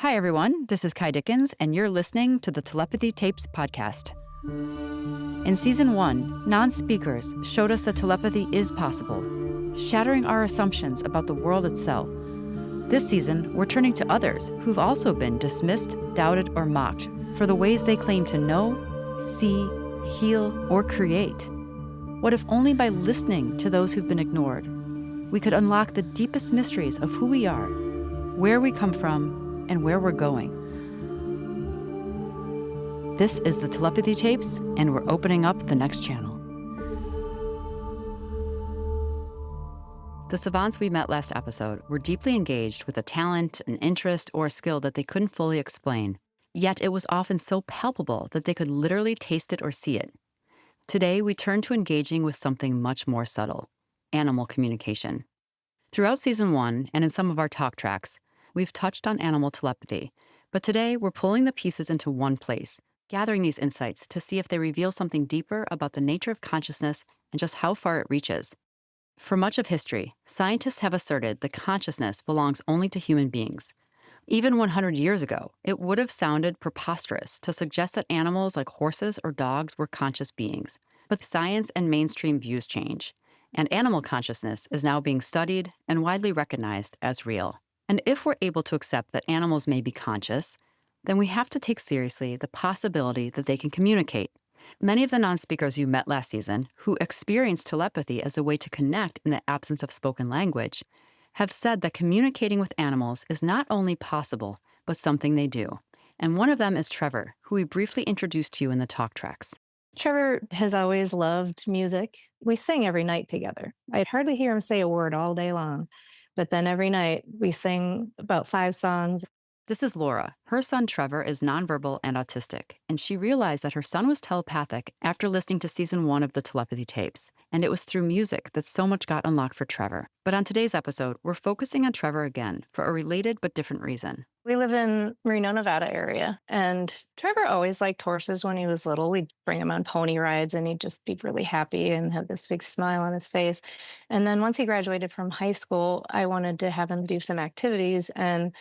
Hi, everyone. This is Kai Dickens, and you're listening to the Telepathy Tapes podcast. In Season 1, non-speakers showed us that telepathy is possible, shattering our assumptions about the world itself. This season, we're turning to others who've also been dismissed, doubted, or mocked for the ways they claim to know, see, heal, or create. What if only by listening to those who've been ignored, we could unlock the deepest mysteries of who we are, where we come from, and where we're going? This is the Telepathy Tapes, and we're opening up the next channel. The savants we met last episode were deeply engaged with a talent, an interest, or a skill that they couldn't fully explain. Yet it was often so palpable that they could literally taste it or see it. Today, we turn to engaging with something much more subtle: animal communication. Throughout Season 1, and in some of our talk tracks, we've touched on animal telepathy, but today we're pulling the pieces into one place, gathering these insights to see if they reveal something deeper about the nature of consciousness and just how far it reaches. For much of history, scientists have asserted that consciousness belongs only to human beings. Even 100 years ago, it would have sounded preposterous to suggest that animals like horses or dogs were conscious beings. But science and mainstream views change, and animal consciousness is now being studied and widely recognized as real. And if we're able to accept that animals may be conscious, then we have to take seriously the possibility that they can communicate. Many of the non-speakers you met last season, who experienced telepathy as a way to connect in the absence of spoken language, have said that communicating with animals is not only possible, but something they do. And one of them is Trevor, who we briefly introduced to you in the talk tracks. Trevor has always loved music. We sing every night together. I'd hardly hear him say a word all day long, but then every night we sing about 5 songs. This is Laura. Her son Trevor is nonverbal and autistic, and she realized that her son was telepathic after listening to Season 1 of the Telepathy Tapes, and it was through music that so much got unlocked for Trevor. But on today's episode, we're focusing on Trevor again for a related but different reason. We live in Reno, Nevada area, and Trevor always liked horses when he was little. We'd bring him on pony rides, and he'd just be really happy and have this big smile on his face. And then once he graduated from high school, I wanted to have him do some activities, and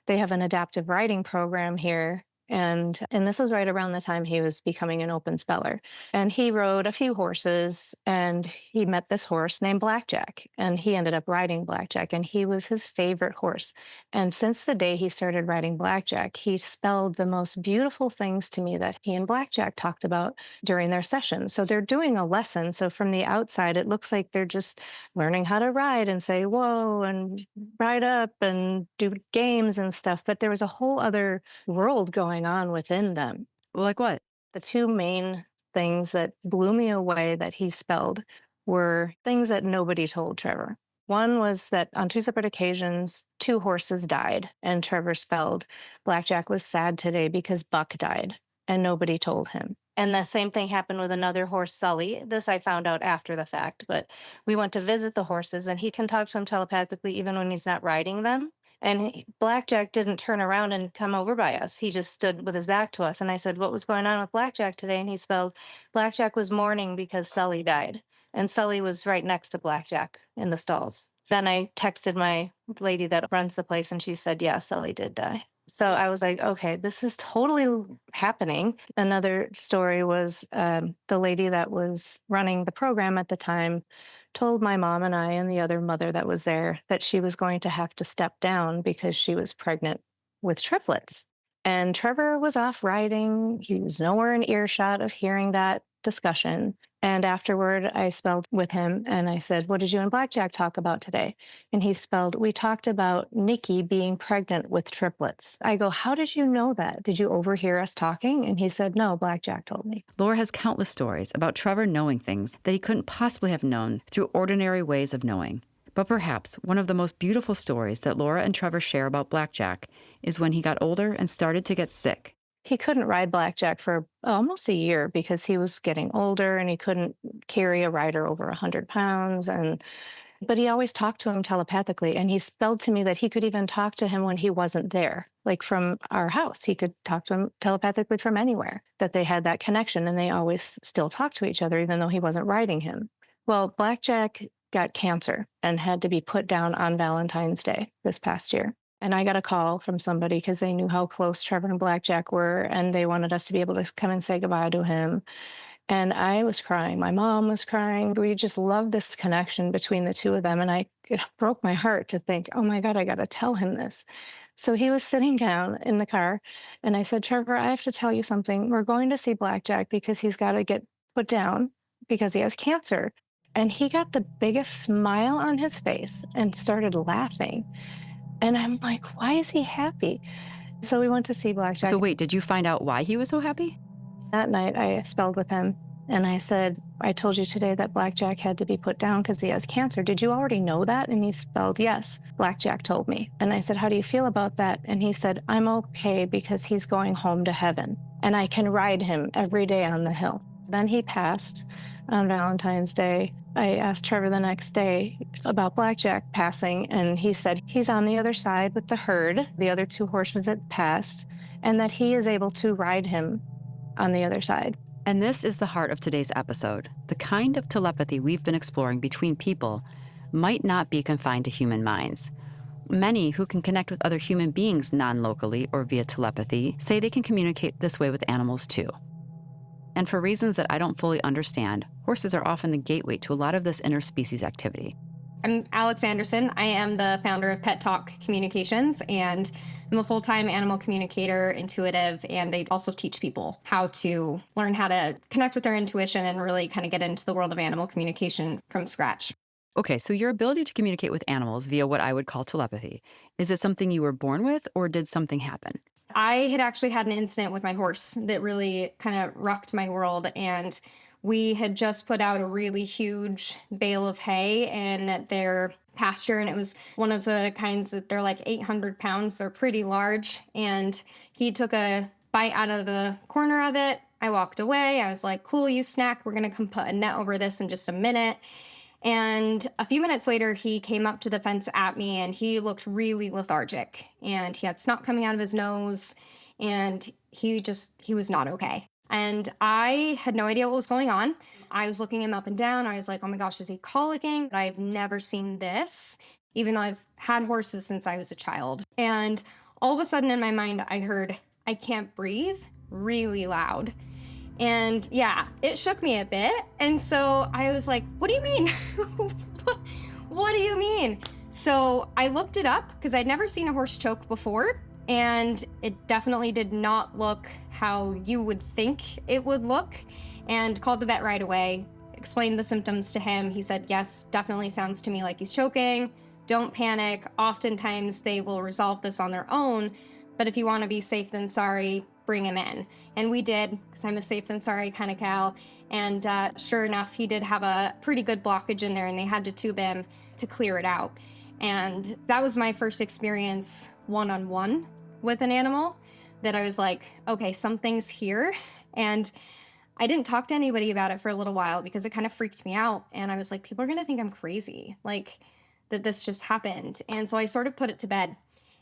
they have an adaptive riding program here. And this was right around the time he was becoming an open speller. And he rode a few horses, and he met this horse named Blackjack, and he ended up riding Blackjack, and he was his favorite horse. And since the day he started riding Blackjack, he spelled the most beautiful things to me that he and Blackjack talked about during their session. So they're doing a lesson. So from the outside, it looks like they're just learning how to ride and say, whoa, and ride up and do games and stuff. But there was a whole other world going on within them. Like what? The 2 main things that blew me away that he spelled were things that nobody told Trevor. One was that on 2 separate occasions, 2 horses died, and Trevor spelled, Blackjack was sad today because Buck died, and nobody told him. And the same thing happened with another horse, Sully. This I found out after the fact, but we went to visit the horses, and he can talk to them telepathically even when he's not riding them. And Blackjack didn't turn around and come over by us. He just stood with his back to us. And I said, what was going on with Blackjack today? And he spelled, Blackjack was mourning because Sully died. And Sully was right next to Blackjack in the stalls. Then I texted my lady that runs the place, and she said, yeah, Sully did die. So I was like, okay, this is totally happening. Another story was the lady that was running the program at the time told my mom and I and the other mother that was there that she was going to have to step down because she was pregnant with triplets. And Trevor was off riding. He was nowhere in earshot of hearing that discussion. And afterward, I spelled with him and I said, what did you and Blackjack talk about today? And he spelled, we talked about Nikki being pregnant with triplets. I go, how did you know that? Did you overhear us talking? And he said, no, Blackjack told me. Laura has countless stories about Trevor knowing things that he couldn't possibly have known through ordinary ways of knowing. But perhaps one of the most beautiful stories that Laura and Trevor share about Blackjack is when he got older and started to get sick. He couldn't ride Blackjack for almost a year because he was getting older and he couldn't carry a rider over 100 pounds. But he always talked to him telepathically. And he spelled to me that he could even talk to him when he wasn't there, like from our house. He could talk to him telepathically from anywhere, that they had that connection and they always still talked to each other, even though he wasn't riding him. Well, Blackjack got cancer and had to be put down on Valentine's Day this past year. And I got a call from somebody because they knew how close Trevor and Blackjack were, and they wanted us to be able to come and say goodbye to him. And I was crying. My mom was crying. We just loved this connection between the two of them. And it broke my heart to think, oh my God, I got to tell him this. So he was sitting down in the car, and I said, Trevor, I have to tell you something. We're going to see Blackjack because he's got to get put down because he has cancer. And he got the biggest smile on his face and started laughing. And I'm like, why is he happy? So we went to see Blackjack. So wait, did you find out why he was so happy? That night, I spelled with him and I said, I told you today that Blackjack had to be put down because he has cancer. Did you already know that? And he spelled, yes. Blackjack told me. And I said, how do you feel about that? And he said, I'm okay because he's going home to heaven and I can ride him every day on the hill. Then he passed on Valentine's Day. I asked Trevor the next day about Blackjack passing, and he said he's on the other side with the herd, the other two horses that passed, and that he is able to ride him on the other side. And this is the heart of today's episode. The kind of telepathy we've been exploring between people might not be confined to human minds. Many who can connect with other human beings non-locally or via telepathy say they can communicate this way with animals too. And for reasons that I don't fully understand, horses are often the gateway to a lot of this interspecies activity. I'm Alex Anderson. I am the founder of Pet Talk Communications, and I'm a full-time animal communicator, intuitive, and I also teach people how to learn how to connect with their intuition and really kind of get into the world of animal communication from scratch. Okay, so your ability to communicate with animals via what I would call telepathy, is it something you were born with or did something happen? I had actually had an incident with my horse that really kind of rocked my world, and we had just put out a really huge bale of hay in their pasture, and it was one of the kinds that they're like 800 pounds. They're pretty large, and he took a bite out of the corner of it. I walked away. I was like, cool, you snack. We're going to come put a net over this in just a minute. And a few minutes later, he came up to the fence at me, and he looked really lethargic, and he had snot coming out of his nose, and he was not okay. And I had no idea what was going on. I was looking him up and down. I was like, oh my gosh, is he colicking? I've never seen this, even though I've had horses since I was a child. And all of a sudden in my mind, I heard, I can't breathe, really loud. And yeah, it shook me a bit. And so I was like, what do you mean? What do you mean? So I looked it up because I'd never seen a horse choke before. And it definitely did not look how you would think it would look, and called the vet right away, explained the symptoms to him. He said, yes, definitely sounds to me like he's choking. Don't panic. Oftentimes they will resolve this on their own, but if you want to be safe than sorry, bring him in. And we did, because I'm a safe than sorry kind of gal. And sure enough, he did have a pretty good blockage in there, and they had to tube him to clear it out. And that was my first experience one-on-one with an animal, that I was like, okay, something's here. And I didn't talk to anybody about it for a little while because it kind of freaked me out. And I was like, people are going to think I'm crazy, like that this just happened. And so I sort of put it to bed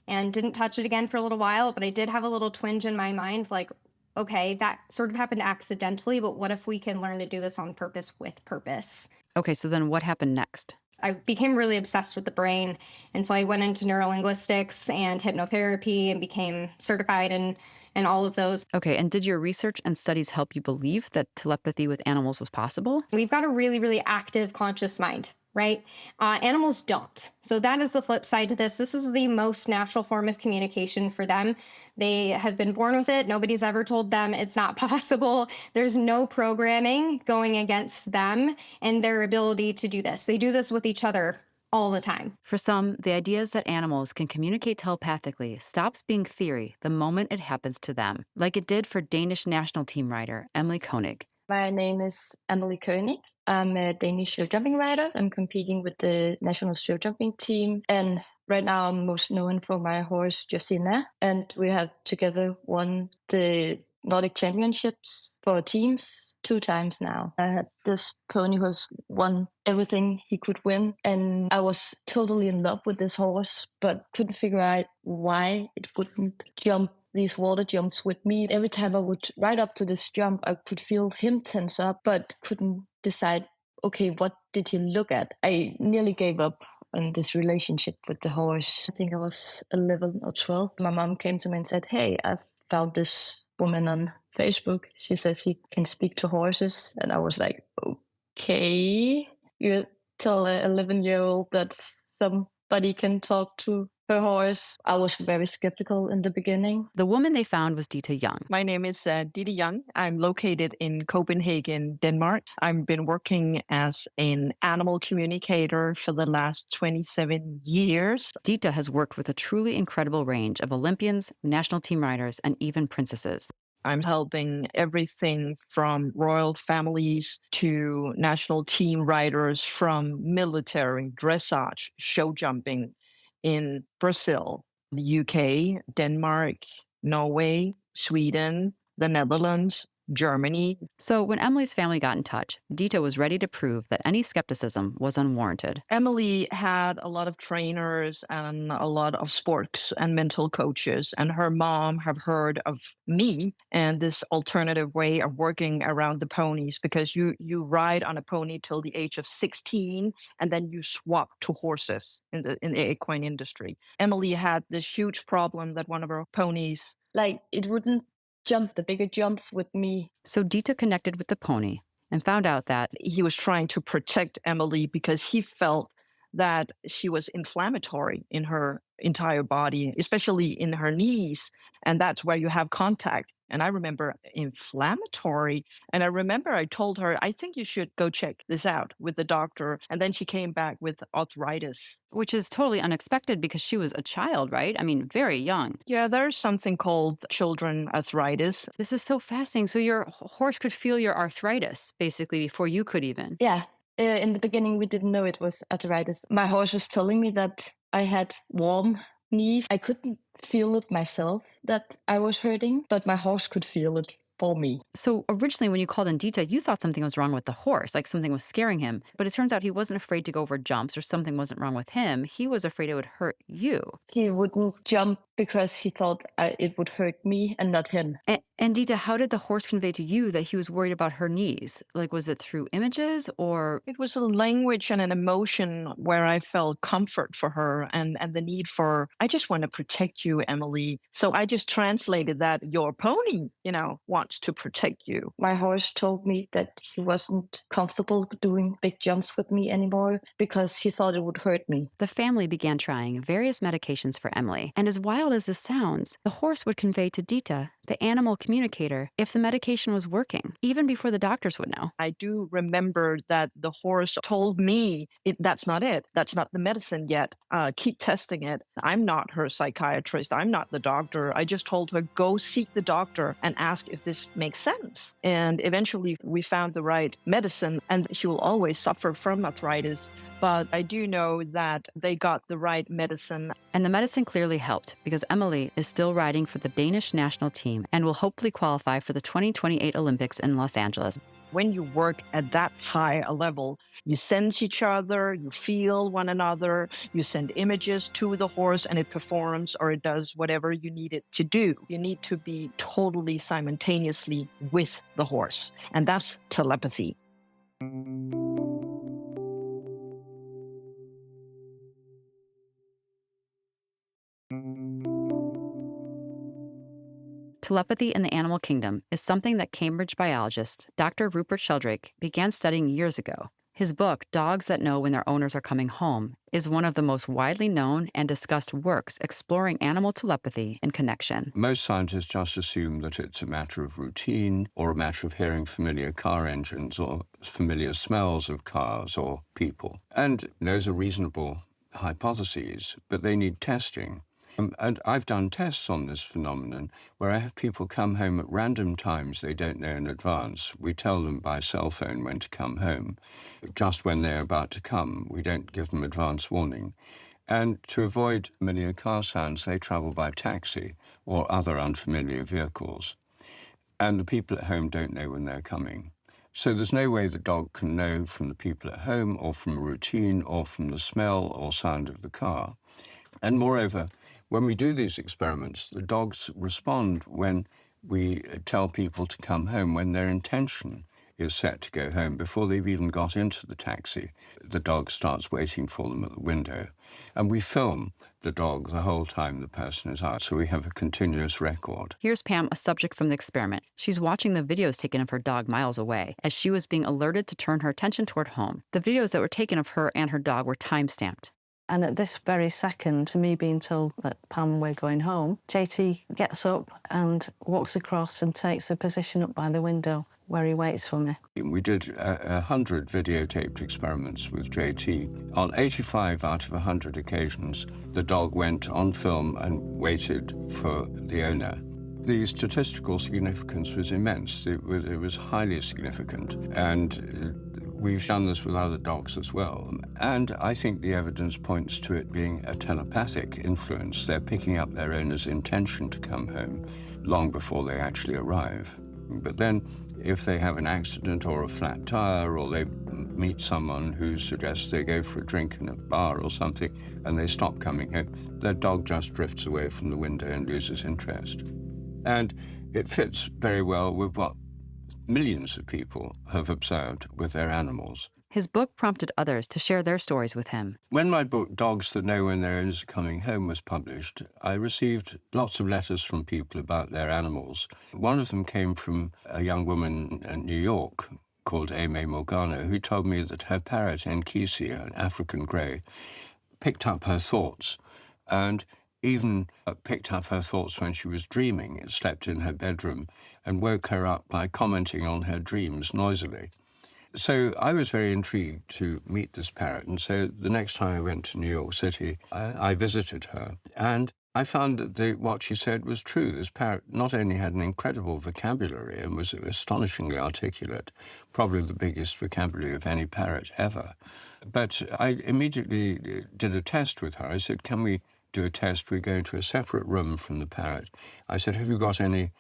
and didn't touch it again for a little while. But I did have a little twinge in my mind, like, okay, that sort of happened accidentally, but what if we can learn to do this on purpose with purpose? Okay, so then what happened next? I became really obsessed with the brain. And so I went into neurolinguistics and hypnotherapy and became certified in all of those. Okay, and did your research and studies help you believe that telepathy with animals was possible? We've got a really, really active conscious mind, right? Animals don't. So that is the flip side to this. This is the most natural form of communication for them. They have been born with it. Nobody's ever told them it's not possible. There's no programming going against them and their ability to do this. They do this with each other all the time. For some, the idea is that animals can communicate telepathically stops being theory the moment it happens to them, like it did for Danish National Team rider Emily Koenig. My name is Emily Koenig. I'm a Danish show jumping rider. I'm competing with the national show jumping team. And right now I'm most known for my horse, Josina. And we have together won the Nordic Championships for teams 2 times now. I had this pony who has won everything he could win. And I was totally in love with this horse, but couldn't figure out why it wouldn't jump these water jumps with me. Every time I would ride up to this jump, I could feel him tense up, but couldn't decide, okay, what did he look at? I nearly gave up on this relationship with the horse. I think I was 11 or 12. My mom came to me and said, "Hey, I've found this woman on Facebook. She says she can speak to horses." And I was like, okay, you tell an 11-year-old that somebody can talk to her horse. I was very skeptical in the beginning. The woman they found was Ditte Young. My name is Ditte Young. I'm located in Copenhagen, Denmark. I've been working as an animal communicator for the last 27 years. Ditte has worked with a truly incredible range of Olympians, national team riders, and even princesses. I'm helping everything from royal families to national team riders, from military, dressage, show jumping in Brazil, the UK, Denmark, Norway, Sweden, the Netherlands, Germany. So when Emily's family got in touch, Ditte was ready to prove that any skepticism was unwarranted. Emily had a lot of trainers and a lot of sports and mental coaches, and her mom have heard of me and this alternative way of working around the ponies, because you ride on a pony till the age of 16 and then you swap to horses in the equine industry. Emily had this huge problem that one of her ponies, Like, it wouldn't jump the bigger jumps with me. So Ditte connected with the pony and found out that he was trying to protect Emily because he felt that she was inflammatory in her entire body, especially in her knees. And that's where you have contact. And I remember inflammatory. And I remember I told her, I think you should go check this out with the doctor. And then she came back with arthritis. which is totally unexpected because she was a child, right? I mean, very young. Yeah, there's something called children arthritis. This is so fascinating. So your horse could feel your arthritis basically before you could even. Yeah. In the beginning, we didn't know it was arthritis. My horse was telling me that I had warm knees. I couldn't feel it myself that I was hurting, but my horse could feel it for me. So originally when you called in Ditte, you thought something was wrong with the horse, like something was scaring him. But it turns out he wasn't afraid to go over jumps or something wasn't wrong with him. He was afraid it would hurt you. He wouldn't jump because he thought it would hurt me and not him. And Ditte, how did the horse convey to you that he was worried about her knees? Like, was it through images or? It was a language and an emotion where I felt comfort for her and the need for, I just want to protect you, Emily. So I just translated that your pony, wants to protect you. My horse told me that he wasn't comfortable doing big jumps with me anymore because he thought it would hurt me. The family began trying various medications for Emily. And as wild as this sounds, the horse would convey to Ditte, the animal communicator, if the medication was working, even before the doctors would know. I do remember that the horse told me, that's not it. That's not the medicine yet. Keep testing it. I'm not her psychiatrist. I'm not the doctor. I just told her, go seek the doctor and ask if this makes sense. And eventually we found the right medicine, and she will always suffer from arthritis. But I do know that they got the right medicine. And the medicine clearly helped because Emily is still riding for the Danish National Team and will hopefully qualify for the 2028 Olympics in Los Angeles. When you work at that high a level, you sense each other, you feel one another, you send images to the horse and it performs or it does whatever you need it to do. You need to be totally simultaneously with the horse. And that's telepathy. Telepathy in the animal kingdom is something that Cambridge biologist Dr. Rupert Sheldrake began studying years ago. His book, Dogs That Know When Their Owners Are Coming Home, is one of the most widely known and discussed works exploring animal telepathy and connection. Most scientists just assume that it's a matter of routine or a matter of hearing familiar car engines or familiar smells of cars or people. And those are reasonable hypotheses, but they need testing. And I've done tests on this phenomenon where I have people come home at random times they don't know in advance. We tell them by cell phone when to come home. Just when they're about to come, we don't give them advance warning. And to avoid familiar car sounds, they travel by taxi or other unfamiliar vehicles. And the people at home don't know when they're coming. So there's no way the dog can know from the people at home or from routine or from the smell or sound of the car. And moreover, when we do these experiments, the dogs respond when we tell people to come home, when their intention is set to go home, before they've even got into the taxi, the dog starts waiting for them at the window. And we film the dog the whole time the person is out, so we have a continuous record. Here's Pam, a subject from the experiment. She's watching the videos taken of her dog miles away as she was being alerted to turn her attention toward home. The videos that were taken of her and her dog were time-stamped. And at this very second, to me being told that, Pam, we're going home, JT gets up and walks across and takes a position up by the window where he waits for me. We did 100 videotaped experiments with JT. On 85 out of 100 occasions, the dog went on film and waited for the owner. The statistical significance was immense. It was highly significant. And we've done this with other dogs as well. And I think the evidence points to it being a telepathic influence. They're picking up their owner's intention to come home long before they actually arrive. But then, if they have an accident or a flat tire, or they meet someone who suggests they go for a drink in a bar or something, and they stop coming home, their dog just drifts away from the window and loses interest. And it fits very well with what millions of people have observed with their animals. His book prompted others to share their stories with him. When my book, Dogs That Know When Their Owners Are Coming Home, was published, I received lots of letters from people about their animals. One of them came from a young woman in New York called Amy Morgano, who told me that her parrot, Nkisi, an African grey, picked up her thoughts, and even picked up her thoughts when she was dreaming. It slept in her bedroom and woke her up by commenting on her dreams noisily. So I was very intrigued to meet this parrot, and so the next time I went to New York City, I visited her, and I found that what she said was true. This parrot not only had an incredible vocabulary and was astonishingly articulate, probably the biggest vocabulary of any parrot ever, but I immediately did a test with her. I said, can we do a test? We go into a separate room from the parrot. I said, have you got any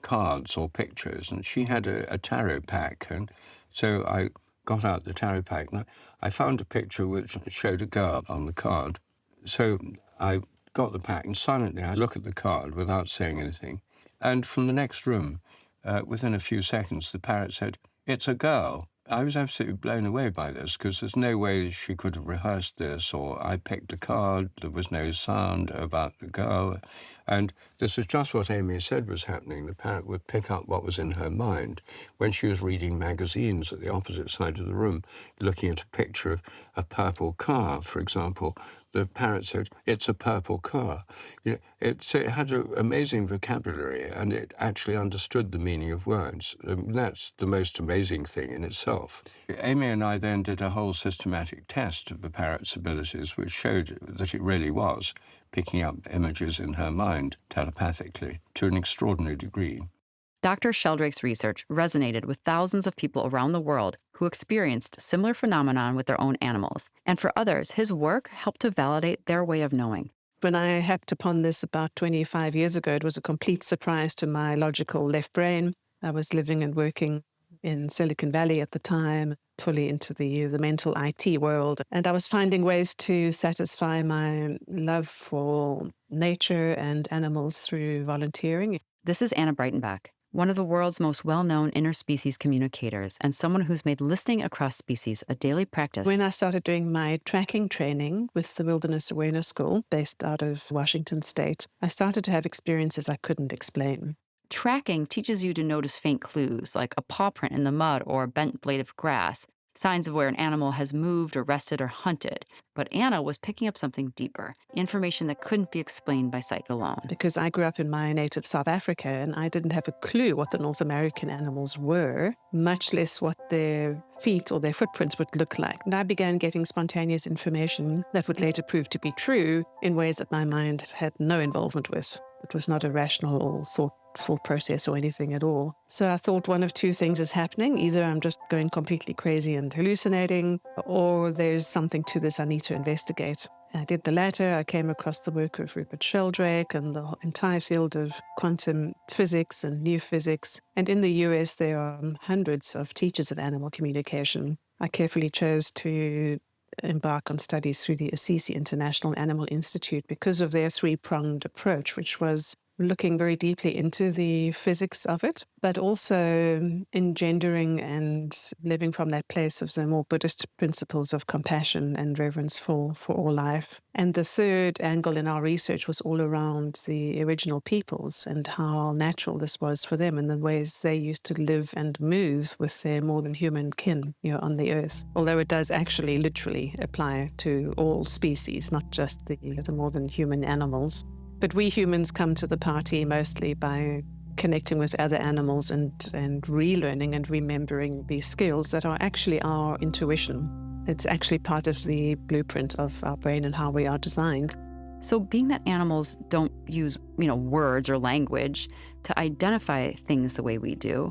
cards or pictures? And she had a tarot pack, and so I got out the tarot pack, and I found a picture which showed a girl on the card. So I got the pack, and silently I looked at the card without saying anything. And from the next room, within a few seconds, the parrot said, "It's a girl." I was absolutely blown away by this, because there's no way she could have rehearsed this, or I picked a card, there was no sound about the girl. And this is just what Amy said was happening. The parrot would pick up what was in her mind. When she was reading magazines at the opposite side of the room, looking at a picture of a purple car, for example, the parrot said, "It's a purple car." So it had an amazing vocabulary, and it actually understood the meaning of words. That's the most amazing thing in itself. Amy and I then did a whole systematic test of the parrot's abilities, which showed that it really was picking up images in her mind telepathically to an extraordinary degree. Dr. Sheldrake's research resonated with thousands of people around the world who experienced similar phenomenon with their own animals. And for others, his work helped to validate their way of knowing. When I hacked upon this about 25 years ago, it was a complete surprise to my logical left brain. I was living and working in Silicon Valley at the time, fully into the mental IT world. And I was finding ways to satisfy my love for nature and animals through volunteering. This is Anna Breytenbach, one of the world's most well-known interspecies communicators and someone who's made listening across species a daily practice. When I started doing my tracking training with the Wilderness Awareness School, based out of Washington State, I started to have experiences I couldn't explain. Tracking teaches you to notice faint clues, like a paw print in the mud or a bent blade of grass, signs of where an animal has moved or rested or hunted. But Anna was picking up something deeper, information that couldn't be explained by sight alone. Because I grew up in my native South Africa, and I didn't have a clue what the North American animals were, much less what their feet or their footprints would look like. And I began getting spontaneous information that would later prove to be true in ways that my mind had no involvement with. It was not a rational or thoughtful process or anything at all. So I thought one of two things is happening. Either I'm just going completely crazy and hallucinating, or there's something to this I need to investigate. I did the latter. I came across the work of Rupert Sheldrake and the entire field of quantum physics and new physics. And in the US, there are hundreds of teachers of animal communication. I carefully chose to embark on studies through the Assisi International Animal Institute because of their three-pronged approach, which was looking very deeply into the physics of it, but also engendering and living from that place of the more Buddhist principles of compassion and reverence for all life. And the third angle in our research was all around the original peoples and how natural this was for them and the ways they used to live and move with their more than human kin, on the earth. Although it does actually literally apply to all species, not just the more than human animals. But we humans come to the party mostly by connecting with other animals and relearning and remembering these skills that are actually our intuition. It's actually part of the blueprint of our brain and how we are designed. So being that animals don't use, words or language to identify things the way we do,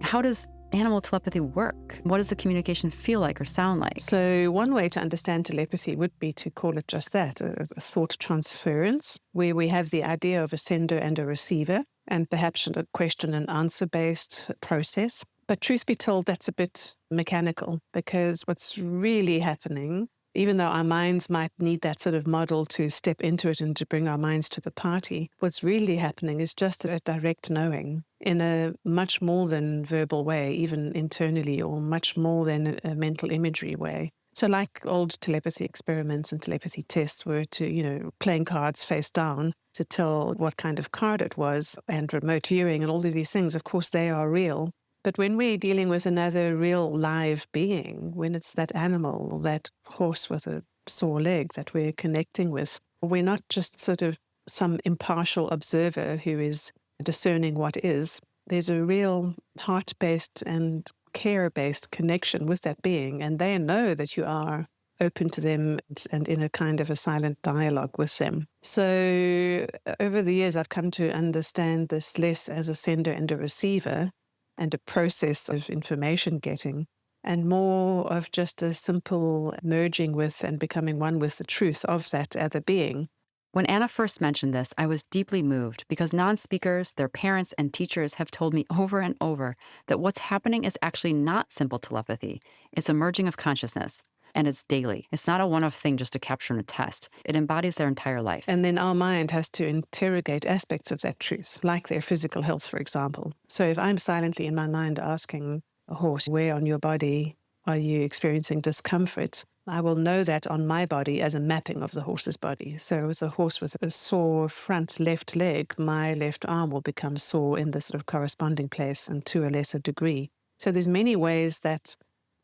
how does animal telepathy work? What does the communication feel like or sound like? So one way to understand telepathy would be to call it just that, a thought transference, where we have the idea of a sender and a receiver, and perhaps a question and answer based process. But truth be told, that's a bit mechanical, because what's really happening, even though our minds might need that sort of model to step into it and to bring our minds to the party, what's really happening is just a direct knowing in a much more than verbal way, even internally, or much more than a mental imagery way. So like old telepathy experiments and telepathy tests were to, playing cards face down to tell what kind of card it was, and remote viewing and all of these things, of course, they are real. But when we're dealing with another real live being, when it's that animal, that horse with a sore leg that we're connecting with, we're not just sort of some impartial observer who is discerning what is. There's a real heart-based and care-based connection with that being, and they know that you are open to them and in a kind of a silent dialogue with them. So over the years, I've come to understand this less as a sender and a receiver, and a process of information getting, and more of just a simple merging with and becoming one with the truth of that other being. When Anna first mentioned this, I was deeply moved because non-speakers, their parents, and teachers have told me over and over that what's happening is actually not simple telepathy. It's a merging of consciousness. And it's daily. It's not a one-off thing just to capture in a test. It embodies their entire life. And then our mind has to interrogate aspects of that truth, like their physical health, for example. So if I'm silently in my mind asking a horse, where on your body are you experiencing discomfort? I will know that on my body as a mapping of the horse's body. So as a horse with a sore front left leg, my left arm will become sore in the sort of corresponding place and to a lesser degree. So there's many ways that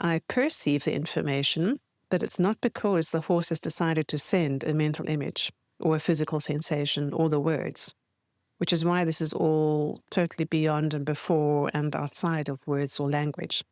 I perceive the information, but it's not because the horse has decided to send a mental image or a physical sensation or the words, which is why this is all totally beyond and before and outside of words or language.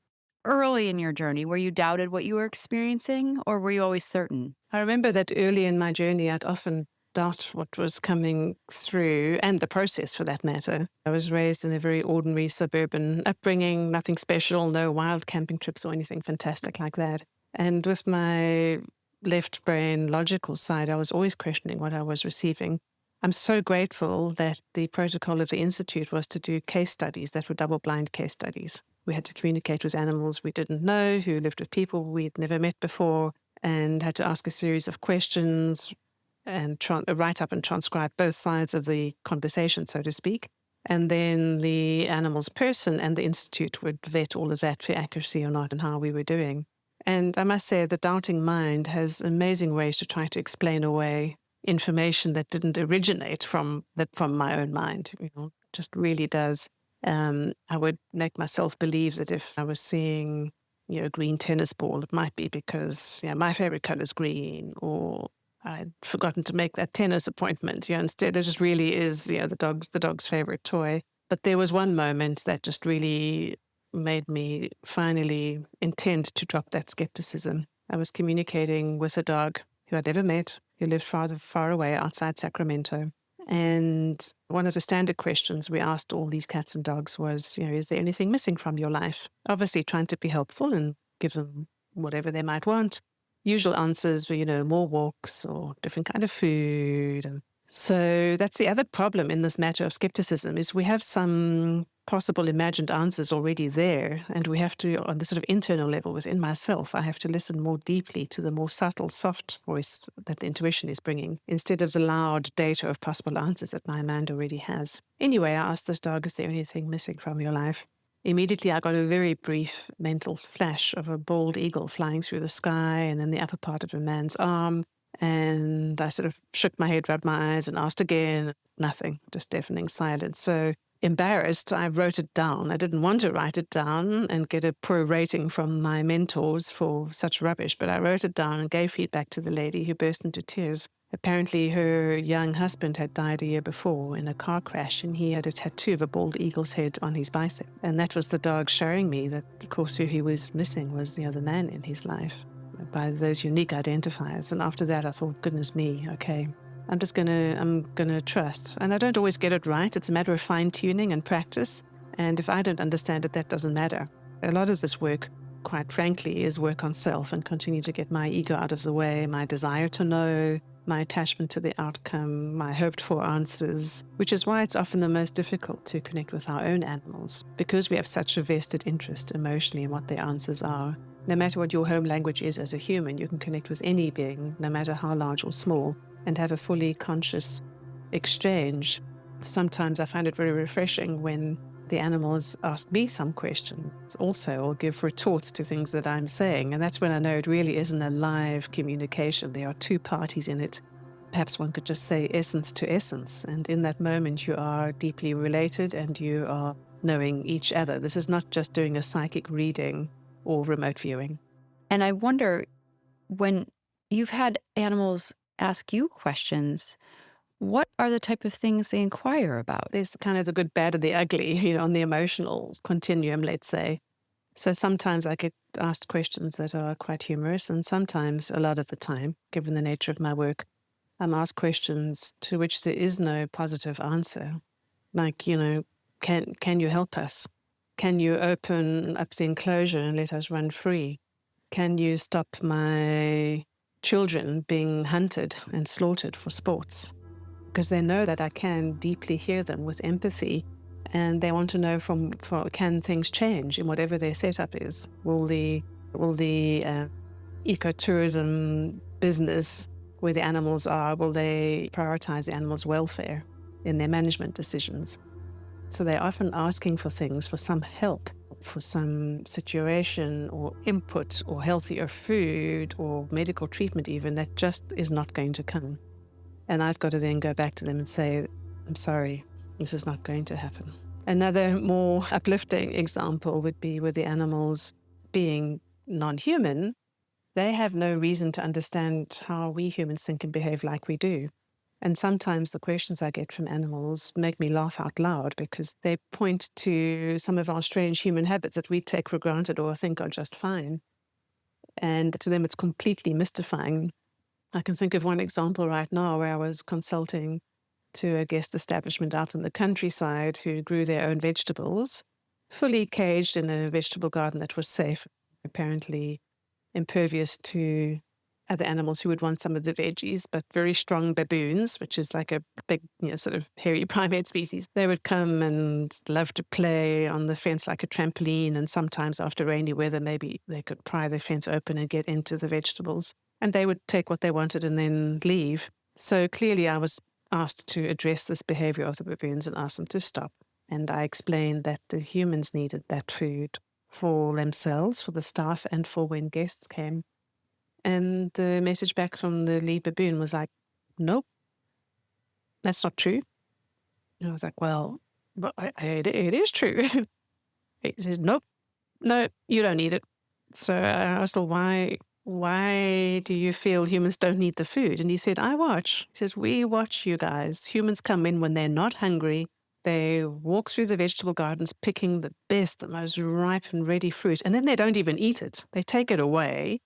Early in your journey, were you doubted what you were experiencing, or were you always certain? I remember that early in my journey, I'd often doubt what was coming through, and the process for that matter. I was raised in a very ordinary suburban upbringing, nothing special, no wild camping trips or anything fantastic like that. And with my left brain logical side, I was always questioning what I was receiving. I'm so grateful that the protocol of the Institute was to do case studies that were double-blind case studies. We had to communicate with animals we didn't know, who lived with people we'd never met before, and had to ask a series of questions and write up and transcribe both sides of the conversation, so to speak. And then the animal's person and the Institute would vet all of that for accuracy or not and how we were doing. And I must say, the doubting mind has amazing ways to try to explain away information that didn't originate from my own mind. Just really does. I would make myself believe that if I was seeing, a green tennis ball, it might be because my favorite color is green, or I'd forgotten to make that tennis appointment. Instead, it just really is the dog's favorite toy. But there was one moment that just really made me finally intend to drop that skepticism. I was communicating with a dog who I'd never met, who lived far away outside Sacramento. And one of the standard questions we asked all these cats and dogs was, is there anything missing from your life? Obviously trying to be helpful and give them whatever they might want. Usual answers were, more walks or different kind of food. And so that's the other problem in this matter of skepticism, is we have some possible imagined answers already there. And we have to, on the sort of internal level within myself, I have to listen more deeply to the more subtle, soft voice that the intuition is bringing, instead of the loud data of possible answers that my mind already has. Anyway, I asked this dog, is there anything missing from your life? Immediately, I got a very brief mental flash of a bald eagle flying through the sky and then the upper part of a man's arm. And I sort of shook my head, rubbed my eyes, and asked again. Nothing, just deafening silence. So embarrassed, I wrote it down. I didn't want to write it down and get a poor rating from my mentors for such rubbish, but I wrote it down and gave feedback to the lady, who burst into tears. Apparently, her young husband had died a year before in a car crash, and he had a tattoo of a bald eagle's head on his bicep. And that was the dog showing me that, of course, who he was missing was the other man in his life, by those unique identifiers. And after that, I thought, goodness me, okay, I'm gonna trust. And I don't always get it right. It's a matter of fine-tuning and practice. And if I don't understand it, that doesn't matter. A lot of this work, quite frankly, is work on self and continue to get my ego out of the way, my desire to know, my attachment to the outcome, my hoped-for answers, which is why it's often the most difficult to connect with our own animals, because we have such a vested interest emotionally in what their answers are. No matter what your home language is as a human, you can connect with any being, no matter how large or small, and have a fully conscious exchange. Sometimes I find it very refreshing when the animals ask me some questions also, or give retorts to things that I'm saying. And that's when I know it really isn't a live communication. There are two parties in it. Perhaps one could just say essence to essence. And in that moment, you are deeply related and you are knowing each other. This is not just doing a psychic reading or remote viewing. And I wonder, when you've had animals ask you questions, what are the type of things they inquire about? There's kind of the good, bad, and the ugly, on the emotional continuum, let's say. So sometimes I get asked questions that are quite humorous, and sometimes, a lot of the time, given the nature of my work, I'm asked questions to which there is no positive answer. Like, can you help us? Can you open up the enclosure and let us run free? Can you stop my children being hunted and slaughtered for sports? Because they know that I can deeply hear them with empathy, and they want to know can things change in whatever their setup is? Will the ecotourism business where the animals are, will they prioritize the animals' welfare in their management decisions? So they're often asking for things, for some help, for some situation or input or healthier food or medical treatment even, that just is not going to come. And I've got to then go back to them and say, I'm sorry, this is not going to happen. Another more uplifting example would be with the animals being non-human. They have no reason to understand how we humans think and behave like we do. And sometimes the questions I get from animals make me laugh out loud, because they point to some of our strange human habits that we take for granted or think are just fine. And to them, it's completely mystifying. I can think of one example right now where I was consulting to a guest establishment out in the countryside who grew their own vegetables, fully caged in a vegetable garden that was safe, apparently impervious to other animals who would want some of the veggies, but very strong baboons, which is like a big, sort of hairy primate species. They would come and love to play on the fence like a trampoline, and sometimes after rainy weather, maybe they could pry the fence open and get into the vegetables. And they would take what they wanted and then leave. So clearly I was asked to address this behavior of the baboons and ask them to stop. And I explained that the humans needed that food for themselves, for the staff, and for when guests came. And the message back from the lead baboon was like, nope, that's not true. And I was like, well, but it is true. He says, nope, no, you don't need it. So I asked, well, why do you feel humans don't need the food? And he said, I watch. He says, we watch you guys. Humans come in when they're not hungry. They walk through the vegetable gardens picking the best, the most ripe and ready fruit. And then they don't even eat it. They take it away.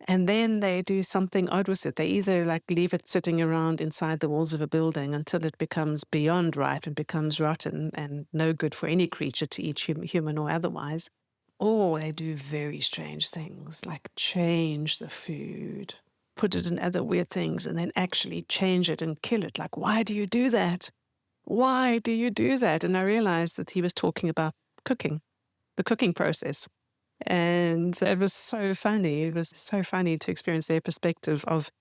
And then they do something odd with it. They either leave it sitting around inside the walls of a building until it becomes beyond ripe and becomes rotten and no good for any creature to eat, human or otherwise. Or they do very strange things, like change the food, put it in other weird things, and then actually change it and kill it. Like, why do you do that? why do you do that? And I realized that he was talking about cooking, the cooking process. And it was so funny. It was so funny to experience their perspective of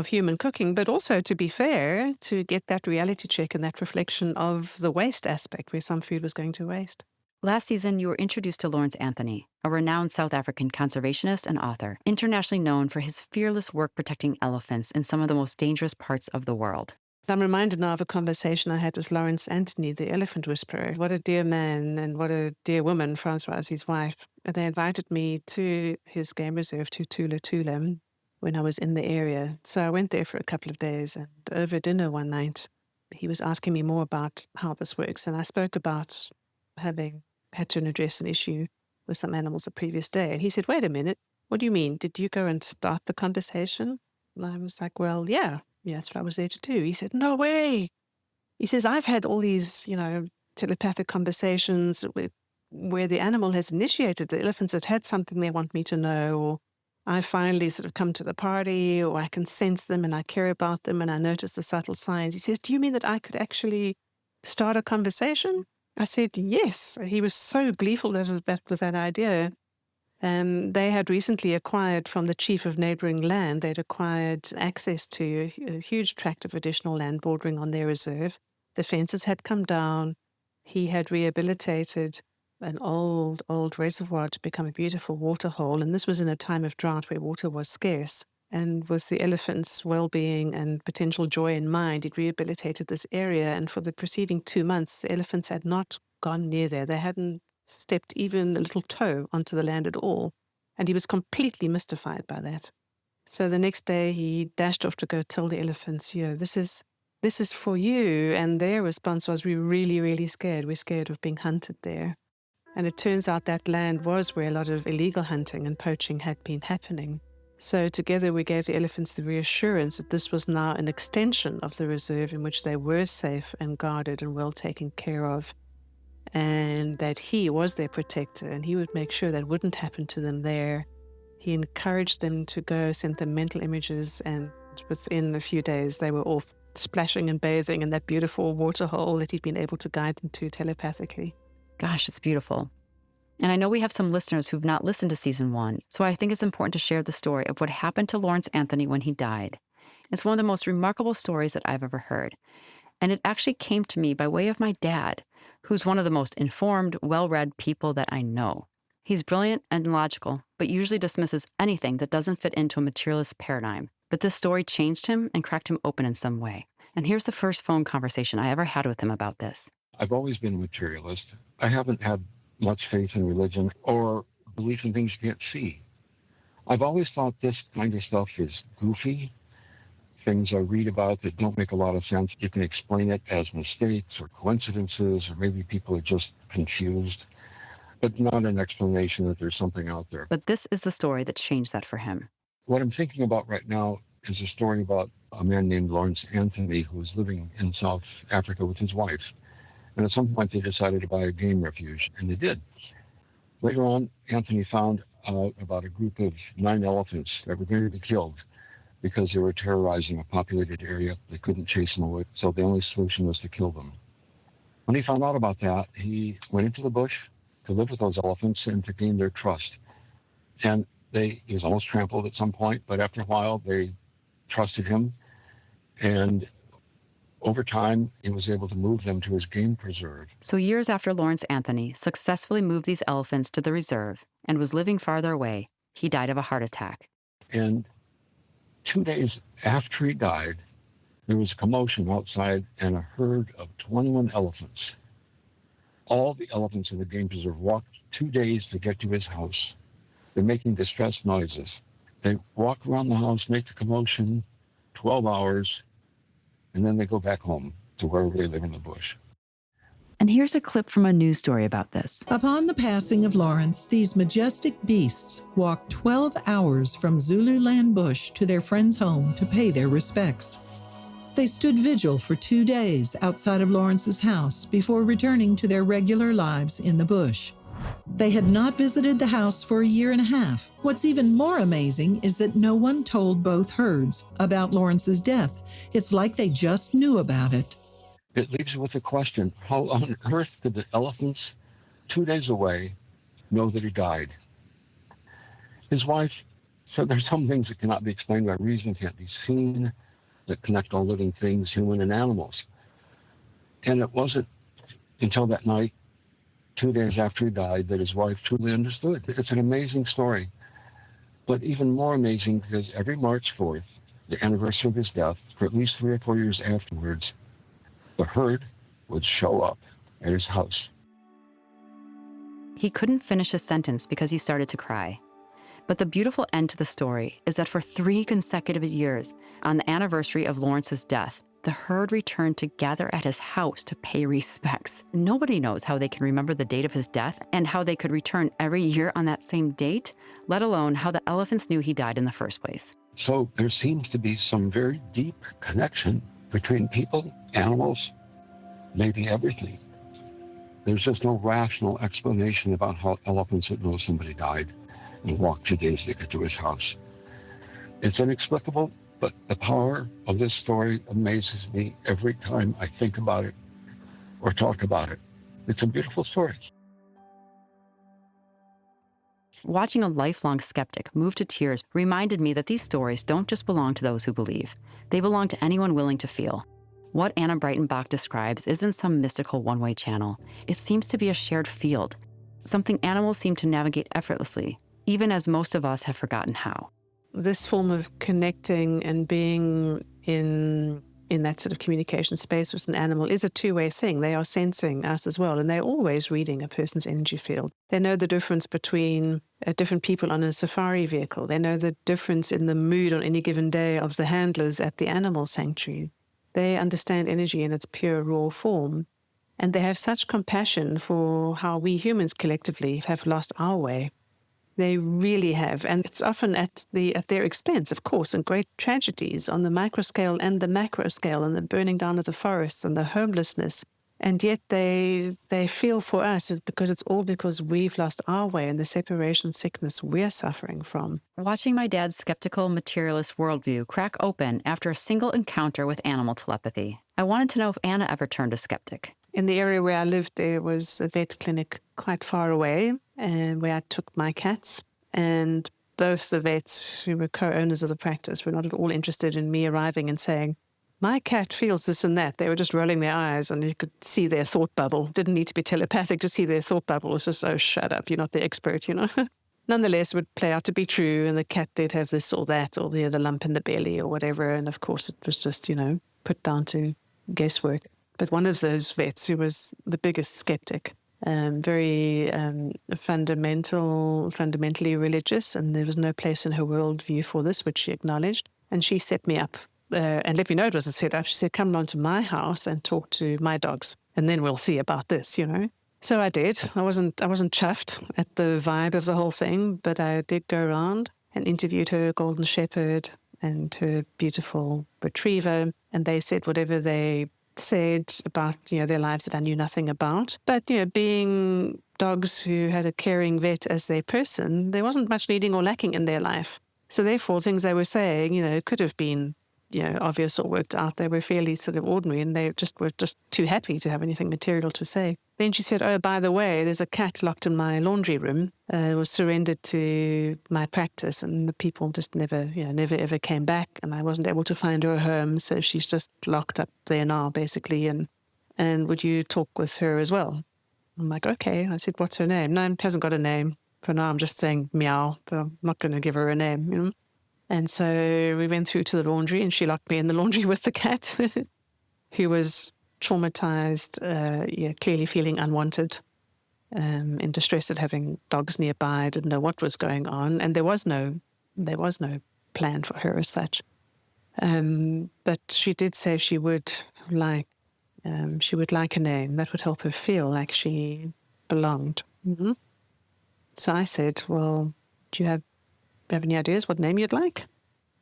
human cooking, but also, to be fair, to get that reality check and that reflection of the waste aspect where some food was going to waste. Last season, you were introduced to Lawrence Anthony, a renowned South African conservationist and author, internationally known for his fearless work protecting elephants in some of the most dangerous parts of the world. I'm reminded now of a conversation I had with Lawrence Anthony, the elephant whisperer. What a dear man and what a dear woman, Francoise, his wife. And they invited me to his game reserve, to Tula Tula, when I was in the area. So I went there for a couple of days, and over dinner one night, he was asking me more about how this works. And I spoke about having had to address an issue with some animals the previous day. And he said, wait a minute, what do you mean? Did you go and start the conversation? And I was like, well, yeah, that's what I was there to do. He said, no way. He says, I've had all these, telepathic conversations where the animal has initiated. The elephants have had something they want me to know, or I finally sort of come to the party, or I can sense them and I care about them and I notice the subtle signs. He says, do you mean that I could actually start a conversation? I said, yes. He was so gleeful with that idea. They had recently acquired from the chief of neighbouring land, they'd acquired access to a huge tract of additional land bordering on their reserve. The fences had come down. He had rehabilitated an old reservoir to become a beautiful water hole. And this was in a time of drought where water was scarce. And with the elephants' well-being and potential joy in mind, it rehabilitated this area. And for the preceding 2 months, the elephants had not gone near there. They hadn't stepped even a little toe onto the land at all. And he was completely mystified by that. So the next day he dashed off to go tell the elephants, this is for you. And their response was, we're really, really scared. We're scared of being hunted there. And it turns out that land was where a lot of illegal hunting and poaching had been happening. So together we gave the elephants the reassurance that this was now an extension of the reserve in which they were safe and guarded and well taken care of, and that he was their protector and he would make sure that wouldn't happen to them there. He encouraged them to go, sent them mental images, and within a few days they were all splashing and bathing in that beautiful water hole that he'd been able to guide them to telepathically. Gosh, it's beautiful. And I know we have some listeners who've not listened to season 1, so I think it's important to share the story of what happened to Lawrence Anthony when he died. It's one of the most remarkable stories that I've ever heard. And it actually came to me by way of my dad, who's one of the most informed, well-read people that I know. He's brilliant and logical, but usually dismisses anything that doesn't fit into a materialist paradigm. But this story changed him and cracked him open in some way. And here's the first phone conversation I ever had with him about this. I've always been a materialist. I haven't had much faith in religion or belief in things you can't see. I've always thought this kind of stuff is goofy. Things I read about that don't make a lot of sense. You can explain it as mistakes or coincidences, or maybe people are just confused, but not an explanation that there's something out there. But this is the story that changed that for him. What I'm thinking about right now is a story about a man named Lawrence Anthony who was living in South Africa with his wife. And at some point they decided to buy a game refuge, and they did. Later on, Anthony found out about a group of 9 elephants that were going to be killed because they were terrorizing a populated area. They couldn't chase them away, so the only solution was to kill them. When he found out about that, he went into the bush to live with those elephants and to gain their trust. And he was almost trampled at some point, but after a while, they trusted him. And over time, he was able to move them to his game preserve. So years after Lawrence Anthony successfully moved these elephants to the reserve and was living farther away, he died of a heart attack. And 2 days after he died, there was a commotion outside and a herd of 21 elephants. All the elephants in the game preserve walked 2 days to get to his house. They're making distressed noises. They walk around the house, make the commotion, 12 hours, and then they go back home to wherever they live in the bush. And here's a clip from a news story about this. Upon the passing of Lawrence, these majestic beasts walked 12 hours from Zululand bush to their friend's home to pay their respects. They stood vigil for 2 days outside of Lawrence's house before returning to their regular lives in the bush. They had not visited the house for 1.5 years. What's even more amazing is that no one told both herds about Lawrence's death. It's like they just knew about it. it leaves you with the question, how on earth did the elephants 2 days away know that he died? His wife said there's some things that cannot be explained by reason, can't be seen, that connect all living things, human and animals. And it wasn't until that night, 2 days after he died, that his wife truly understood. It's an amazing story, but even more amazing because every March 4th, the anniversary of his death, for at least 3 or 4 years afterwards, the herd would show up at his house. He couldn't finish his sentence because he started to cry. But the beautiful end to the story is that for 3 consecutive years, on the anniversary of Lawrence's death, the herd returned to gather at his house to pay respects. Nobody knows how they can remember the date of his death and how they could return every year on that same date, let alone how the elephants knew he died in the first place. So there seems to be some very deep connection between people, animals, maybe everything. There's just no rational explanation about how elephants would know somebody died and walk 2 days to get to his house. It's inexplicable, but the power of this story amazes me every time I think about it or talk about it. It's a beautiful story. Watching a lifelong skeptic move to tears reminded me that these stories don't just belong to those who believe. They belong to anyone willing to feel. What Anna Breytenbach describes isn't some mystical one-way channel. It seems to be a shared field, something animals seem to navigate effortlessly, even as most of us have forgotten how. This form of connecting and being in that sort of communication space with an animal is a two-way thing. They are sensing us as well, and they're always reading a person's energy field. They know the difference between different people on a safari vehicle. They know the difference in the mood on any given day of the handlers at the animal sanctuary. They understand energy in its pure, raw form, and they have such compassion for how we humans collectively have lost our way. They really have, and it's often at their expense, of course, and great tragedies on the micro scale and the macro scale, and the burning down of the forests and the homelessness. And yet they feel for us because it's all because we've lost our way and the separation sickness we're suffering from. Watching my dad's skeptical materialist worldview crack open after a single encounter with animal telepathy, I wanted to know if Anna ever turned a skeptic. In the area where I lived, there was a vet clinic quite far away, and where I took my cats. And both the vets who were co-owners of the practice were not at all interested in me arriving and saying, my cat feels this and that. They were just rolling their eyes, and you could see their thought bubble. Didn't need to be telepathic to see their thought bubble. It was just, oh, shut up, you're not the expert, Nonetheless, it would play out to be true, and the cat did have this or that, or the other lump in the belly or whatever. And of course, it was just, put down to guesswork. But one of those vets, who was the biggest skeptic, very fundamentally religious, and there was no place in her worldview for this, which she acknowledged. And she set me up and let me know it was a setup. She said, come round to my house and talk to my dogs, and then we'll see about this, So I did. I wasn't chuffed at the vibe of the whole thing, but I did go around and interviewed her golden shepherd and her beautiful retriever, and they said whatever they said about their lives that I knew nothing about. But being dogs who had a caring vet as their person, there wasn't much needing or lacking in their life. So therefore, things they were saying, could have been obvious or worked out. They were fairly sort of ordinary, and they were just too happy to have anything material to say. Then she said, oh, by the way, there's a cat locked in my laundry room. It was surrendered to my practice, and the people just never ever came back, and I wasn't able to find her home, so she's just locked up there now, basically, and would you talk with her as well? I'm like, okay. I said, what's her name? No, it hasn't got a name. For now, I'm just saying meow, but I'm not going to give her a name, And so we went through to the laundry, and she locked me in the laundry with the cat, who was traumatized, clearly feeling unwanted, in distress at having dogs nearby, didn't know what was going on, and there was no plan for her as such. But she did say she would like a name that would help her feel like she belonged. Mm-hmm. So I said, well, do you have any ideas what name you'd like?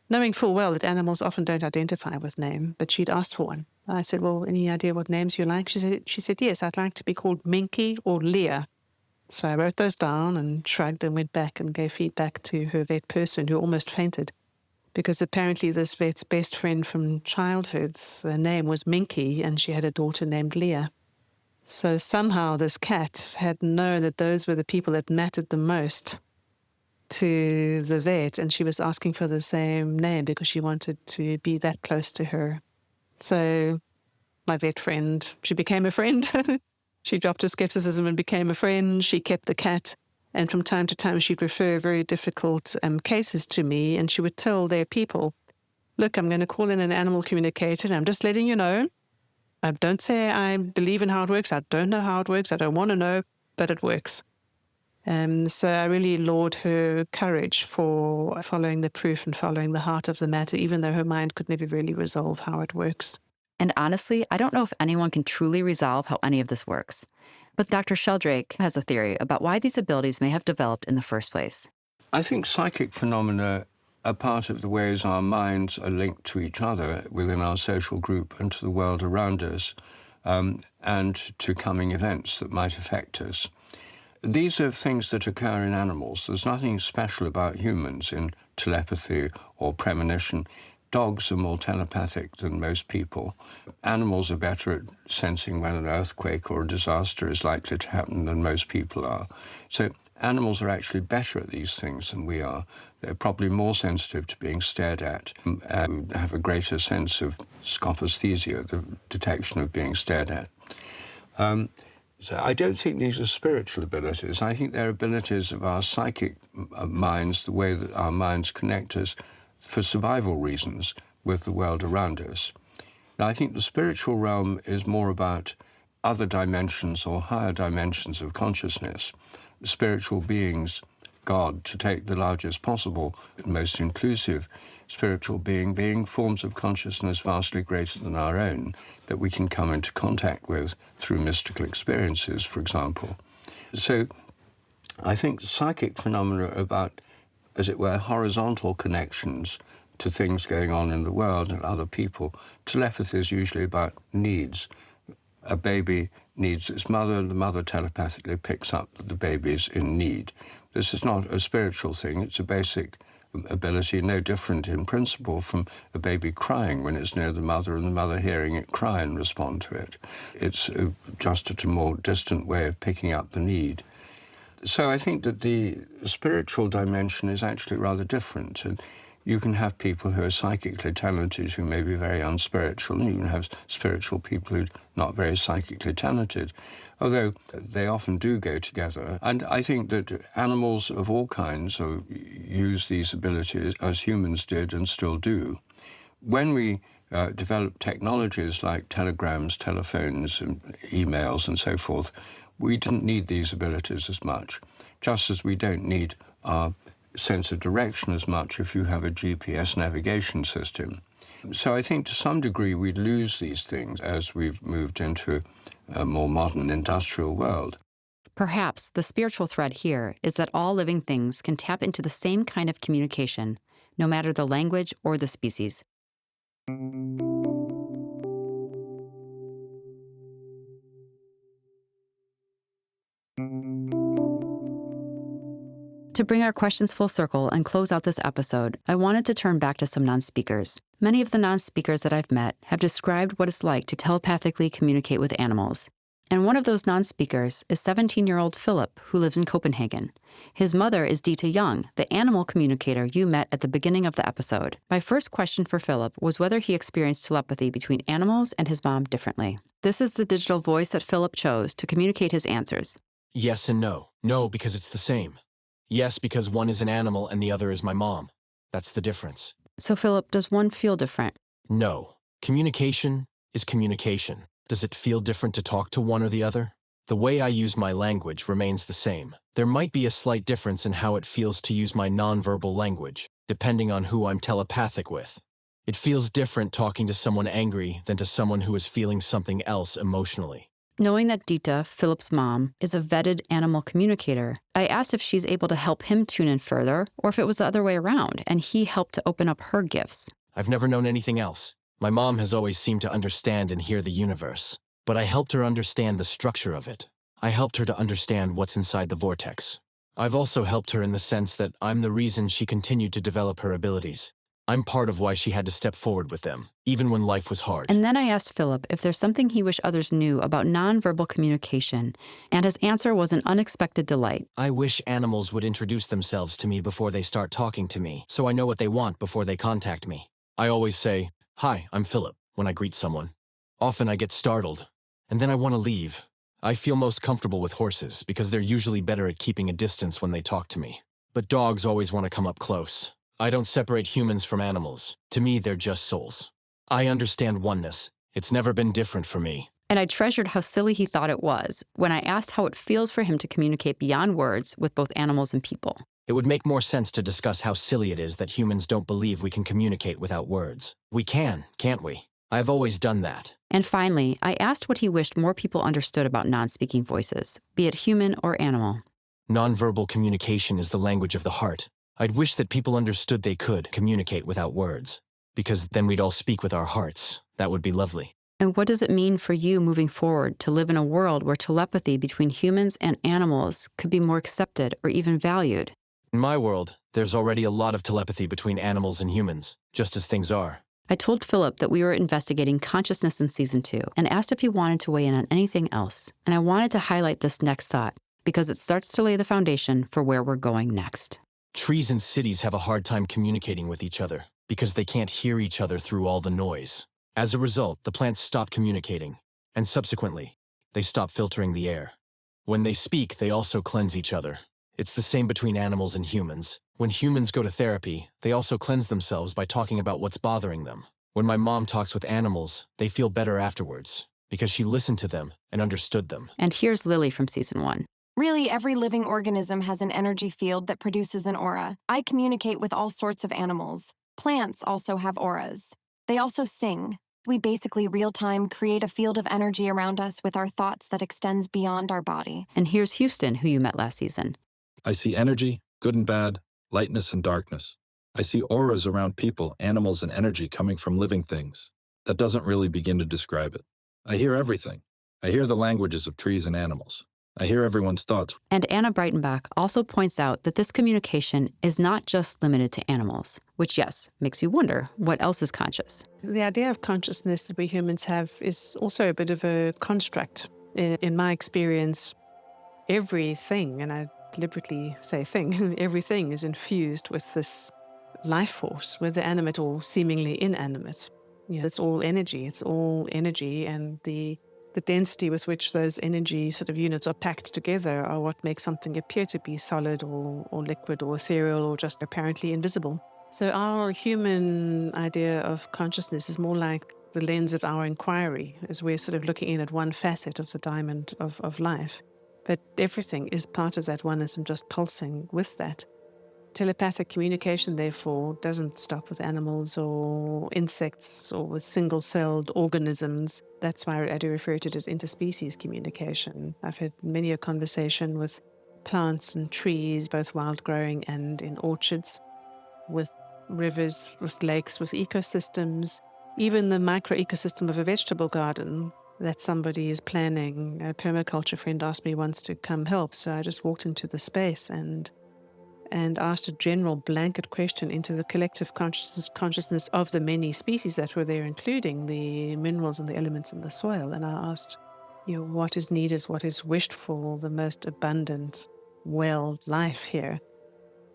Knowing full well that animals often don't identify with name, but she'd asked for one. I said, well, any idea what names you like? She said, yes, I'd like to be called Minky or Leah. So I wrote those down and shrugged and went back and gave feedback to her vet person, who almost fainted. because apparently this vet's best friend from childhood's name was Minky, and she had a daughter named Leah. So somehow this cat had known that those were the people that mattered the most to the vet, and she was asking for the same name because she wanted to be that close to her. So my vet friend, she became a friend. She dropped her skepticism and became a friend. She kept the cat. And from time to time, she'd refer very difficult cases to me, and she would tell their people, look, I'm going to call in an animal communicator, and I'm just letting you know. I don't say I believe in how it works. I don't know how it works. I don't want to know, but it works. So I really laud her courage for following the proof and following the heart of the matter, even though her mind could never really resolve how it works. And honestly, I don't know if anyone can truly resolve how any of this works. But Dr. Sheldrake has a theory about why these abilities may have developed in the first place. I think psychic phenomena are part of the ways our minds are linked to each other within our social group and to the world around us, and to coming events that might affect us. These are things that occur in animals. There's nothing special about humans in telepathy or premonition. Dogs are more telepathic than most people. Animals are better at sensing when an earthquake or a disaster is likely to happen than most people are. So animals are actually better at these things than we are. They're probably more sensitive to being stared at and have a greater sense of scoposthesia, the detection of being stared at. So I don't think these are spiritual abilities. I think they're abilities of our psychic minds, the way that our minds connect us for survival reasons with the world around us. Now, I think the spiritual realm is more about other dimensions or higher dimensions of consciousness. The spiritual beings, God, to take the largest possible, most inclusive spiritual being forms of consciousness vastly greater than our own that we can come into contact with through mystical experiences, for example. So I think psychic phenomena are about, as it were, horizontal connections to things going on in the world and other people. Telepathy is usually about needs. A baby needs its mother, and the mother telepathically picks up that the baby's in need. This is not a spiritual thing, it's a basic ability, no different in principle from a baby crying when it's near the mother and the mother hearing it cry and respond to it. It's just a more distant way of picking up the need. So I think that the spiritual dimension is actually rather different. And you can have people who are psychically talented who may be very unspiritual, and you can have spiritual people who are not very psychically talented, although they often do go together. And I think that animals of all kinds use these abilities as humans did and still do. When we developed technologies like telegrams, telephones, and emails and so forth, we didn't need these abilities as much, just as we don't need our sense of direction as much if you have a GPS navigation system. So I think to some degree we lose these things as we've moved into a more modern industrial world. Perhaps the spiritual thread here is that all living things can tap into the same kind of communication, no matter the language or the species. To bring our questions full circle and close out this episode, I wanted to turn back to some non-speakers. Many of the non-speakers that I've met have described what it's like to telepathically communicate with animals. And one of those non-speakers is 17-year-old Philip, who lives in Copenhagen. His mother is Ditte Young, the animal communicator you met at the beginning of the episode. My first question for Philip was whether he experienced telepathy between animals and his mom differently. This is the digital voice that Philip chose to communicate his answers. Yes and no. No, because it's the same. Yes, because one is an animal and the other is my mom. That's the difference. So, Philip, does one feel different? No. Communication is communication. Does it feel different to talk to one or the other? The way I use my language remains the same. There might be a slight difference in how it feels to use my nonverbal language, depending on who I'm telepathic with. It feels different talking to someone angry than to someone who is feeling something else emotionally. Knowing that Ditte, Philip's mom, is a vetted animal communicator, I asked if she's able to help him tune in further, or if it was the other way around, and he helped to open up her gifts. I've never known anything else. My mom has always seemed to understand and hear the universe, but I helped her understand the structure of it. I helped her to understand what's inside the vortex. I've also helped her in the sense that I'm the reason she continued to develop her abilities. I'm part of why she had to step forward with them, even when life was hard. And then I asked Philip if there's something he wished others knew about nonverbal communication, and his answer was an unexpected delight. I wish animals would introduce themselves to me before they start talking to me, so I know what they want before they contact me. I always say, "Hi, I'm Philip," when I greet someone. Often I get startled, and then I want to leave. I feel most comfortable with horses because they're usually better at keeping a distance when they talk to me. But dogs always want to come up close. I don't separate humans from animals. To me, they're just souls. I understand oneness. It's never been different for me. And I treasured how silly he thought it was when I asked how it feels for him to communicate beyond words with both animals and people. It would make more sense to discuss how silly it is that humans don't believe we can communicate without words. We can, can't we? I've always done that. And finally, I asked what he wished more people understood about non-speaking voices, be it human or animal. Nonverbal communication is the language of the heart. I'd wish that people understood they could communicate without words, because then we'd all speak with our hearts. That would be lovely. And what does it mean for you moving forward to live in a world where telepathy between humans and animals could be more accepted or even valued? In my world, there's already a lot of telepathy between animals and humans, just as things are. I told Philip that we were investigating consciousness in Season 2 and asked if he wanted to weigh in on anything else. And I wanted to highlight this next thought because it starts to lay the foundation for where we're going next. Trees and cities have a hard time communicating with each other because they can't hear each other through all the noise. As a result, the plants stop communicating, and subsequently, they stop filtering the air. When they speak, they also cleanse each other. It's the same between animals and humans. When humans go to therapy, they also cleanse themselves by talking about what's bothering them. When my mom talks with animals, they feel better afterwards because she listened to them and understood them. And here's Lily from Season 1. Really, every living organism has an energy field that produces an aura. I communicate with all sorts of animals. Plants also have auras. They also sing. We basically real-time create a field of energy around us with our thoughts that extends beyond our body. And here's Houston, who you met last season. I see energy, good and bad, lightness and darkness. I see auras around people, animals, and energy coming from living things. That doesn't really begin to describe it. I hear everything. I hear the languages of trees and animals. I hear everyone's thoughts. And Anna Breytenbach also points out that this communication is not just limited to animals, which, yes, makes you wonder what else is conscious. The idea of consciousness that we humans have is also a bit of a construct. In my experience, everything, and I deliberately say thing, everything is infused with this life force, whether animate or seemingly inanimate. It's all energy. It's all energy, and the density with which those energy sort of units are packed together are what makes something appear to be solid or liquid or ethereal or just apparently invisible. So our human idea of consciousness is more like the lens of our inquiry, as we're sort of looking in at one facet of the diamond of life. But everything is part of that oneness and just pulsing with that. Telepathic communication, therefore, doesn't stop with animals or insects or with single-celled organisms. That's why I do refer to it as interspecies communication. I've had many a conversation with plants and trees, both wild-growing and in orchards, with rivers, with lakes, with ecosystems, even the micro-ecosystem of a vegetable garden that somebody is planning. A permaculture friend asked me once to come help, so I just walked into the space and asked a general blanket question into the collective consciousness of the many species that were there, including the minerals and the elements in the soil. And I asked, what is needed, what is wished for the most abundant, well life here?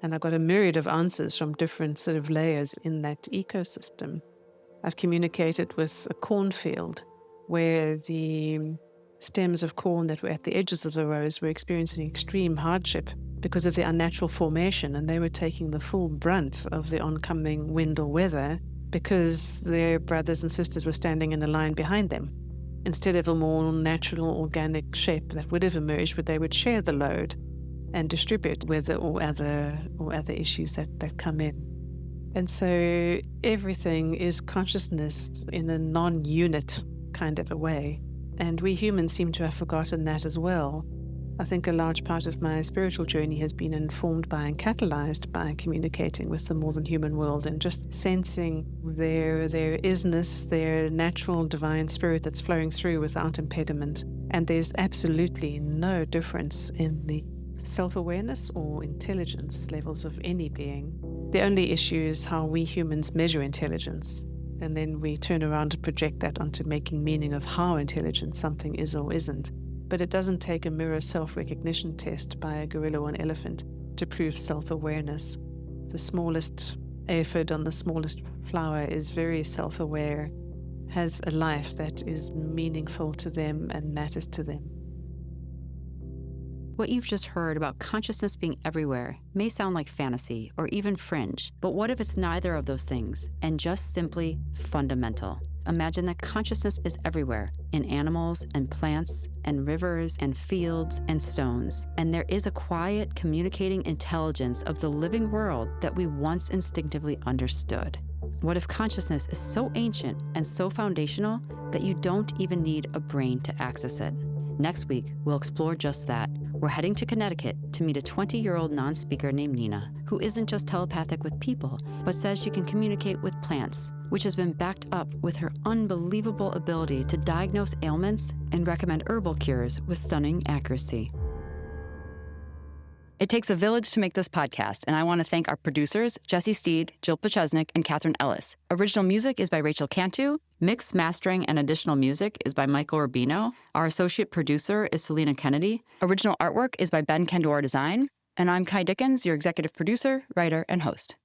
And I got a myriad of answers from different sort of layers in that ecosystem. I've communicated with a cornfield where the stems of corn that were at the edges of the rows were experiencing extreme hardship because of the unnatural formation, and they were taking the full brunt of the oncoming wind or weather because their brothers and sisters were standing in a line behind them. Instead of a more natural, organic shape that would have emerged, but they would share the load and distribute weather or other issues that come in. And so everything is consciousness in a non-unit kind of a way. And we humans seem to have forgotten that as well. I think a large part of my spiritual journey has been informed by and catalyzed by communicating with the more than human world and just sensing their isness, their natural divine spirit that's flowing through without impediment. And there's absolutely no difference in the self-awareness or intelligence levels of any being. The only issue is how we humans measure intelligence. And then we turn around and project that onto making meaning of how intelligent something is or isn't. But it doesn't take a mirror self-recognition test by a gorilla or an elephant to prove self-awareness. The smallest aphid on the smallest flower is very self-aware, has a life that is meaningful to them and matters to them. What you've just heard about consciousness being everywhere may sound like fantasy or even fringe, but what if it's neither of those things and just simply fundamental? Imagine that consciousness is everywhere, in animals and plants and rivers and fields and stones, and there is a quiet, communicating intelligence of the living world that we once instinctively understood. What if consciousness is so ancient and so foundational that you don't even need a brain to access it? Next week, we'll explore just that. We're heading to Connecticut to meet a 20-year-old non-speaker named Nina, who isn't just telepathic with people, but says she can communicate with plants, which has been backed up with her unbelievable ability to diagnose ailments and recommend herbal cures with stunning accuracy. It takes a village to make this podcast, and I want to thank our producers, Jesse Steed, Jill Pachesnik, and Catherine Ellis. Original music is by Rachel Cantu. Mix, mastering, and additional music is by Michael Rubino. Our associate producer is Selena Kennedy. Original artwork is by Ben Kendor Design. And I'm Kai Dickens, your executive producer, writer, and host.